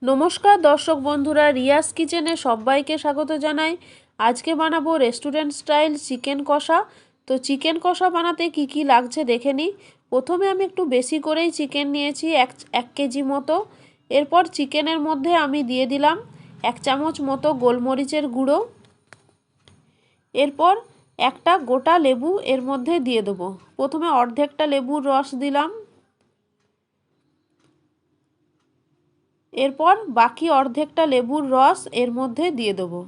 নমস্কার দর্শক বন্ধুরা, রিয়াস কিচেনে সবাইকে স্বাগত জানাই। আজকে বানাবো রেস্টুরেন্ট স্টাইল চিকেন কষা। তো চিকেন কষা বানাতে কি কি লাগছে দেখে নিই। প্রথমে আমি একটু বেশি করেই চিকেন নিয়েছি, এক কেজি মতো। এরপর চিকেনের মধ্যে আমি দিয়ে দিলাম 1 চামচ মতো গোলমরিচের গুঁড়ো। এরপর একটা গোটা লেবু এর মধ্যে দিয়ে দেবো। প্রথমে অর্ধেকটা লেবুর রস দিলাম, এরপর বাকি অর্ধেকটা লেবুর রস এর মধ্যে দিয়ে দেবো।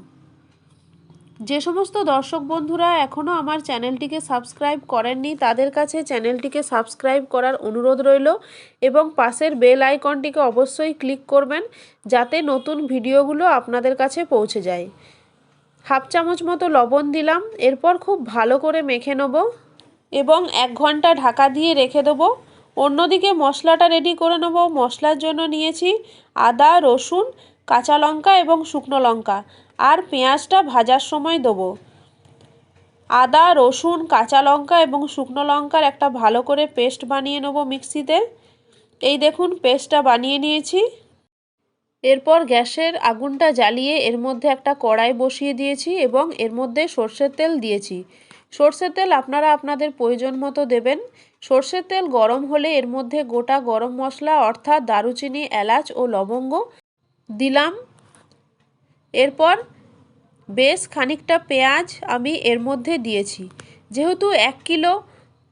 যে সমস্ত দর্শক বন্ধুরা এখনও আমার চ্যানেলটিকে সাবস্ক্রাইব করেননি তাদের কাছে চ্যানেলটিকে সাবস্ক্রাইব করার অনুরোধ রইল এবং পাশের বেল আইকনটিকে অবশ্যই ক্লিক করবেন যাতে নতুন ভিডিওগুলো আপনাদের কাছে পৌঁছে যায়। হাফ চামচ মতো লবণ দিলাম। এরপর খুব ভালো করে মেখে নেব এবং 1 ঘন্টা ঢাকা দিয়ে রেখে দেবো। অন্যদিকে মশলাটা রেডি করে নেব। মশলার জন্য নিয়েছি আদা, রসুন, কাঁচা লঙ্কা এবং শুকনো লঙ্কা, আর পেঁয়াজটা ভাজার সময় দেবো। আদা, রসুন, কাঁচা লঙ্কা এবং শুকনো লঙ্কার একটা ভালো করে পেস্ট বানিয়ে নেব মিক্সিতে। এই দেখুন পেস্টটা বানিয়ে নিয়েছি। এরপর গ্যাসের আগুনটা জ্বালিয়ে এর মধ্যে একটা কড়াই বসিয়ে দিয়েছি এবং এর মধ্যে সর্ষের তেল দিয়েছি। সর্ষের তেল আপনারা আপনাদের প্রয়োজন মতো দেবেন। সর্ষের তেল গরম হলে এর মধ্যে গোটা গরম মশলা অর্থাৎ দারুচিনি, এলাচ ও লবঙ্গ দিলাম। এরপর বেশ খানিকটা পেঁয়াজ আমি এর মধ্যে দিয়েছি। যেহেতু 1 কিলো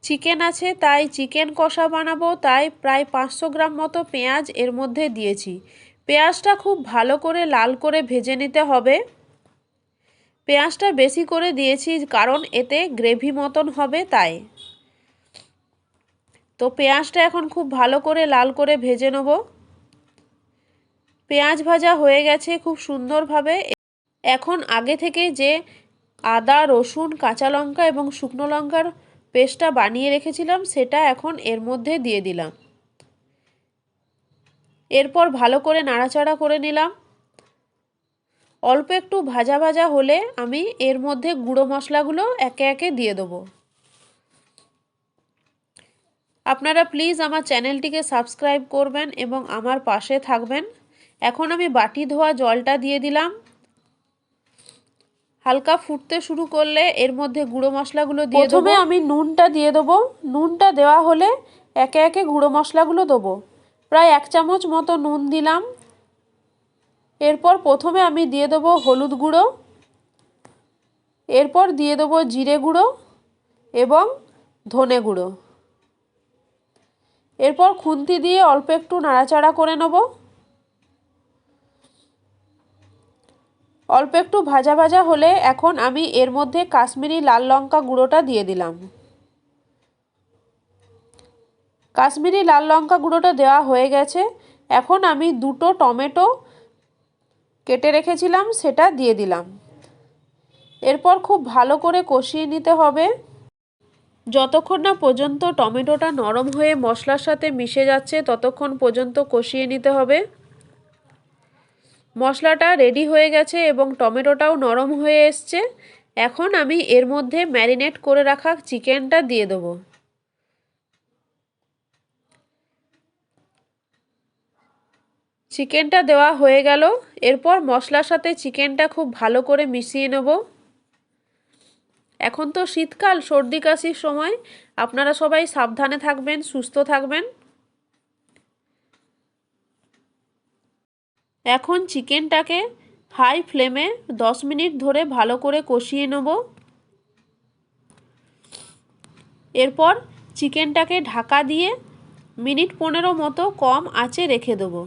চিকেন আছে তাই চিকেন কষা বানাবো, তাই প্রায় 500 গ্রাম মতো পেঁয়াজ এর মধ্যে দিয়েছি। পেঁয়াজটা খুব ভালো করে লাল করে ভেজে নিতে হবে। পেঁয়াজটা বেশি করে দিয়েছি কারণ এতে গ্রেভি মতন হবে তাই। তো পেঁয়াজটা এখন খুব ভালো করে লাল করে ভেজে নেব। পেঁয়াজ ভাজা হয়ে গেছে খুব সুন্দরভাবে। এখন আগে থেকে যে আদা, রসুন, কাঁচা লঙ্কা এবং শুকনো লঙ্কার পেস্টটা বানিয়ে রেখেছিলাম সেটা এখন এর মধ্যে দিয়ে দিলাম। এরপর ভালো করে নাড়াচাড়া করে নিলাম। অল্প একটু ভাজা ভাজা হলে আমি এর মধ্যে গুঁড়ো মশলাগুলো একে একে দিয়ে দেবো। আপনারা প্লিজ আমার চ্যানেলটিকে সাবস্ক্রাইব করবেন এবং আমার পাশে থাকবেন। এখন আমি বাটি ধোয়া জলটা দিয়ে দিলাম। হালকা ফুটতে শুরু করলে এর মধ্যে গুঁড়ো মশলাগুলো দিয়ে দেবো। প্রথমে আমি নুনটা দিয়ে দেবো। নুনটা দেওয়া হলে একে একে গুঁড়ো মশলাগুলো দেবো। প্রায় 1 চামচ মতো নুন দিলাম। এরপর প্রথমে আমি দিয়ে দেবো হলুদ গুঁড়ো, এরপর দিয়ে দেবো জিরে গুঁড়ো এবং ধনে গুঁড়ো। এরপর খুন্তি দিয়ে অল্প একটু নাড়াচাড়া করে নেব। অল্প একটু ভাজা ভাজা হলে এখন আমি এর মধ্যে কাশ্মীরি লাল লঙ্কা গুঁড়োটা দিয়ে দিলাম। কাশ্মীরি লাল লঙ্কা গুঁড়োটা দেওয়া হয়ে গেছে। এখন আমি 2টো টমেটো কেটে রেখেছিলাম সেটা দিয়ে দিলাম। এরপর খুব ভালো করে কষিয়ে নিতে হবে যতক্ষণ না পর্যন্ত টমেটোটা নরম হয়ে মশলার সাথে মিশে যাচ্ছে, ততক্ষণ পর্যন্ত কষিয়ে নিতে হবে। মশলাটা রেডি হয়ে গেছে এবং টমেটোটাও নরম হয়ে এসছে। এখন আমি এর মধ্যে ম্যারিনেট করে রাখা চিকেনটা দিয়ে দেবো। চিকেনটা দেওয়া হয়ে গেল। এরপর মশলার সাথে চিকেনটা খুব ভালো করে মিশিয়ে নেব। এখন তো শীতকাল, সর্দি কাশির সময়, আপনারা সবাই সাবধানে থাকবেন, সুস্থ থাকবেন। এখন চিকেনটাকে হাই ফ্লেমে 10 মিনিট ধরে ভালো করে কষিয়ে নেব। এরপর চিকেনটাকে ঢাকা দিয়ে মিনিট 15 মতো কম আঁচে রেখে দেবো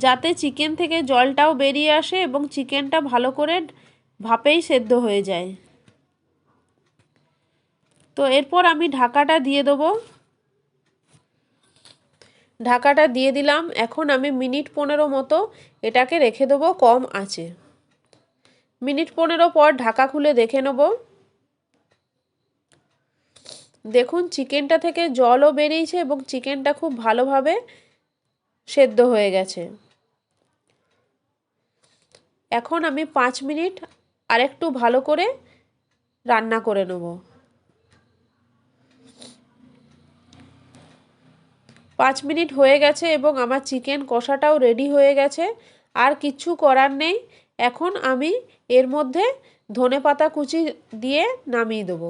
যাতে চিকেন থেকে জলটাও বেরিয়ে আসে এবং চিকেনটা ভালো করে ভাপেই সেদ্ধ হয়ে যায়। তো এরপর আমি ঢাকাটা দিয়ে দেবো। ঢাকাটা দিয়ে দিলাম। এখন আমি মিনিট 15 মতো এটাকে রেখে দেবো কম আঁচে। মিনিট 15 পর ঢাকা খুলে দেখে নেব। দেখুন চিকেনটা থেকে জলও বেরিয়েছে এবং চিকেনটা খুব ভালোভাবে সেদ্ধ হয়ে গেছে। এখন আমি 5 মিনিট আরেকটু ভালো করে রান্না করে নেব। 5 মিনিট হয়ে গেছে এবং আমার চিকেন কষাটাও রেডি হয়ে গেছে। আর কিচ্ছু করার নেই। এখন আমি এর মধ্যে ধনেপাতা কুচি দিয়ে নামিয়ে দেবো।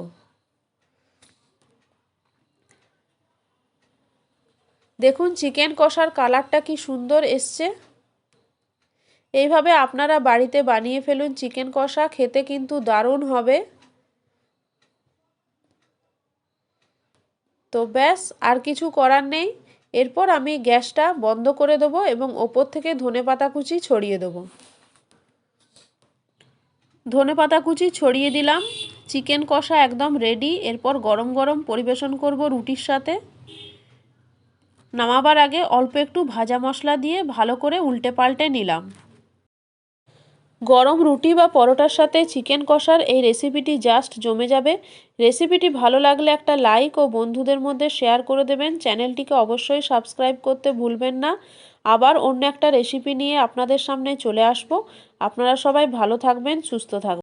দেখুন চিকেন কষার কালারটা কি সুন্দর এসছে। এইভাবে আপনারা বাড়িতে বানিয়ে ফেলুন চিকেন কষা, খেতে কিন্তু দারুণ হবে। তো ব্যাস, আর কিছু করার নেই। এরপর আমি গ্যাসটা বন্ধ করে দেবো এবং ওপর থেকে ধনেপাতা কুচি ছড়িয়ে দেবো। ধনেপাতা কুচি ছড়িয়ে দিলাম। চিকেন কষা একদম রেডি। এরপর গরম গরম পরিবেশন করব রুটির সাথে। নামাবার আগে অল্প একটু ভাজা মশলা দিয়ে ভালো করে উল্টে পাল্টে নিলাম। গরম রুটি বা পরোটার সাথে চিকেন কষার এই রেসিপিটি জাস্ট জমে যাবে। রেসিপিটি ভালো লাগলে একটা লাইক ও বন্ধুদের মধ্যে শেয়ার করে দেবেন। চ্যানেলটিকে অবশ্যই সাবস্ক্রাইব করতে ভুলবেন না। আবার অন্য একটা রেসিপি নিয়ে আপনাদের সামনে চলে আসব। আপনারা সবাই ভালো থাকবেন, সুস্থ থাকবেন।